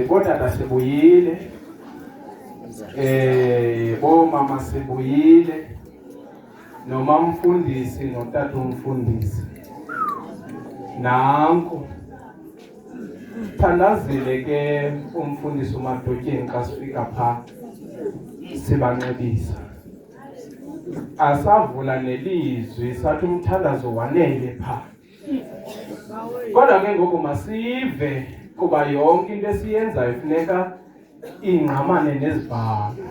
Botata sibuyile, bomama sibuyile, noma umfundisi notata umfundisi. Nanku thandazile ke umfundisi uMadotyeni xa sifika pha sibancedisa. Asavula nelizwi sathi umthandazo wanele pha. Kodwa ke ngoku masive kuba yonke into esiyenzayo ifuneka ingqamane nezibhalo.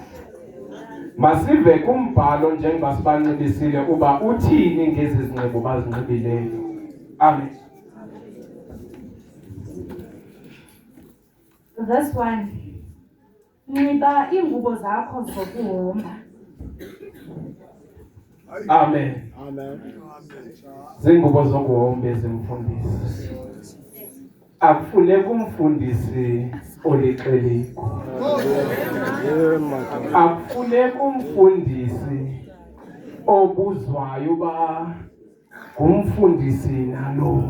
Masive kumbhalo njengoba sibancedisile uba uthini ngezi zinxibo bazinxibileyo. Amen. Verse 1. Nxiba iingubo zakho zokuhomba. Amen. Amen. Zingubo zokuhomba ezimfundisi. Akufuneki umfundisi olixeliko. Akufuneki umfundisi obuzwayo uba ngumfundisi nalo.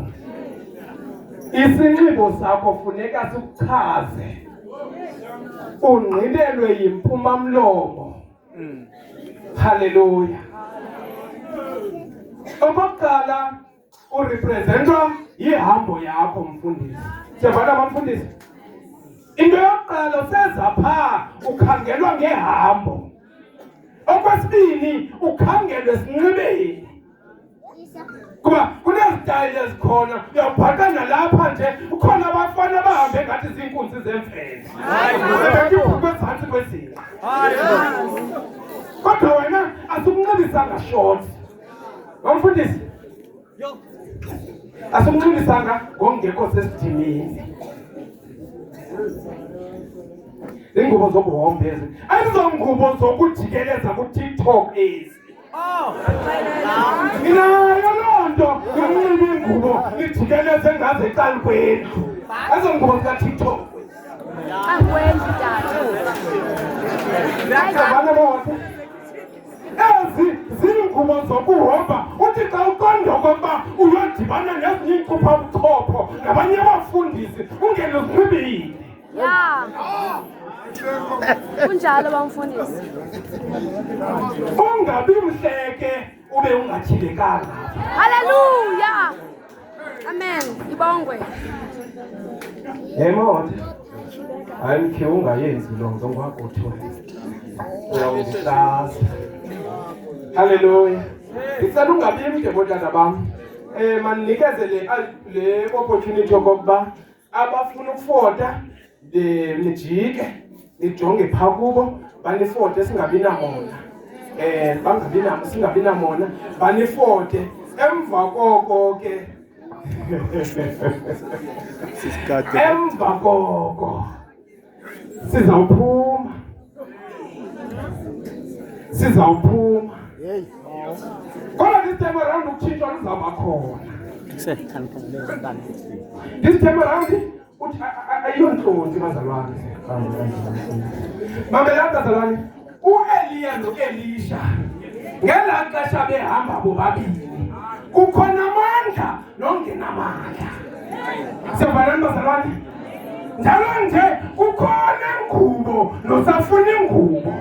Isinxibo sakho funeka sikuchaze. Ungqinelwe yimpuma mlomo. Hallelujah. Okokuqala urepresentwa yihambo yakho mfundisi. Siyabona bamfundisi? Into yokuqala useza pha ukhangelwa ngehambo. Okwesibini ukhangelwe esinxibeni. Kuba kunezitayile ezikhona uyabhaqana lapha nje ukhona abafana abahambe ngathi zinkunzi zemvelo. Bekubukwe ezantsi kwezinto. Kodwa wena asikunxibisanga short. Bamfundisi? Asikunxibisanga ngokungekho sesidimini. Iingubo zokuhomba ezi ayizongubo zokujikeleza ku-TikTok ezi. Inayo loo nto yokunxiba iingubo nijikeleze ngaze ecalkwendlu. Azongubo zika-TikTok. Abana bonke ezi ziingubo zokuhomba. Uthi xa uqonda okokuba uyodibana nezinye iincuphabuchopho nabanye abafundisi ungene uzinxibile. Ya. Kunjalo bamfundisi. Ungabi mhleke ube ungatyhilekanga. Hallelujah. Amen. Ibongwe. Yemoto. Hayi mkhe ungayenzi lo nto ngwakuthiwe. Uyawuhlaza. Hallelujah. Ngicela ungabi mde botata bam. Manikezele le opportunity yokuba abafuna ukufota nijike nijonge pha kubo banifote singabi namona. Singabi namona banifote emva koko ke. Emva koko sizawuphuma Kodwa this time around utshintsho luzawuba khona. This time around uthi ayiyontlonti bazalwane. Mamela bazalwane, u-Eliya no-Elisha ngelaa xesha behamba bobabini kukhona amandla nongenamandla. Siyabonani bazalwane? Njalo nje kukhona ingubo nosafuna ingubo.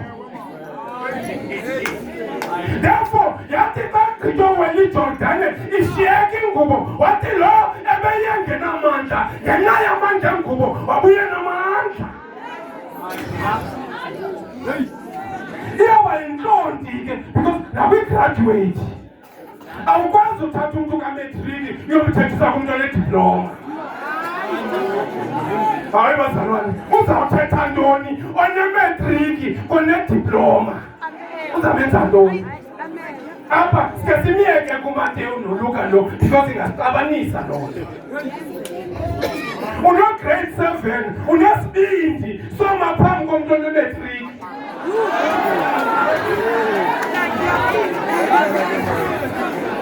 Therefore, yathi xa gqitywela iJordani ishiyeka ingubo, wathi lo ebeyengenamandla ngenxa yamandla engubo wabuye namandla. Iyawuba yintlonti ke because nakwi-graduate awukwazi uthatha umntu kametriki uyomthethisa kumntu onediploma. Hayi bazalwane, uzawuthetha ntoni onemetriki konediploma? Uzamenza ntoni? Apha sike simyeke kuMateyu noLuka lo because ingasixabanisa loo nto. Uno-grade 7 unesibindi soma phambi komntu onemetriki.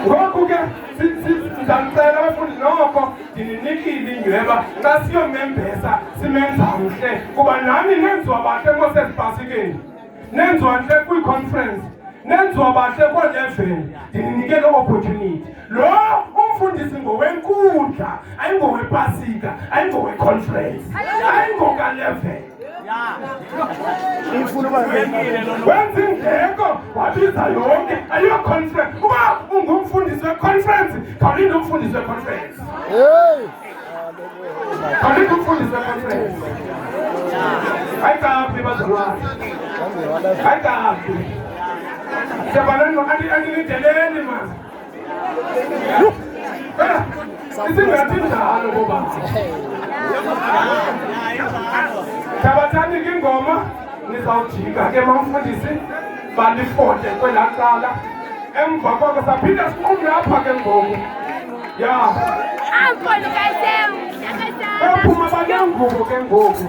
Ngoku ke ndizamcela abafundi noko ndininikile inyweba xa siyomembesa simenza mhle kuba nani nenziwa bahle mosesibhasikeni, nenziwa ntle kwi-conference, nenziwa bahle ko-level. Ndininike loo opportunity. Lo umfundisi ngowenkundla, ayingowepasika, ayingowe-conference, ayingoka-level. Wenza indleko wabiza yonke ayiyo-conference. Uba ungumfundisi we-conference khawulinde umfundisi we-conference. Khawulinde umfundisi we-conference. Hayi kaphi bazalwane, hayi kaphi. Siyabonani andinideleni mani. Isingathi njalo bobaba. Thabathani ke ingoma nizawujika ke bamfundisi balifote kwelaa cala. Emva kwako saphinda siqume apha ke ngoku. Ya. Baphuma banengubo ke ngoku.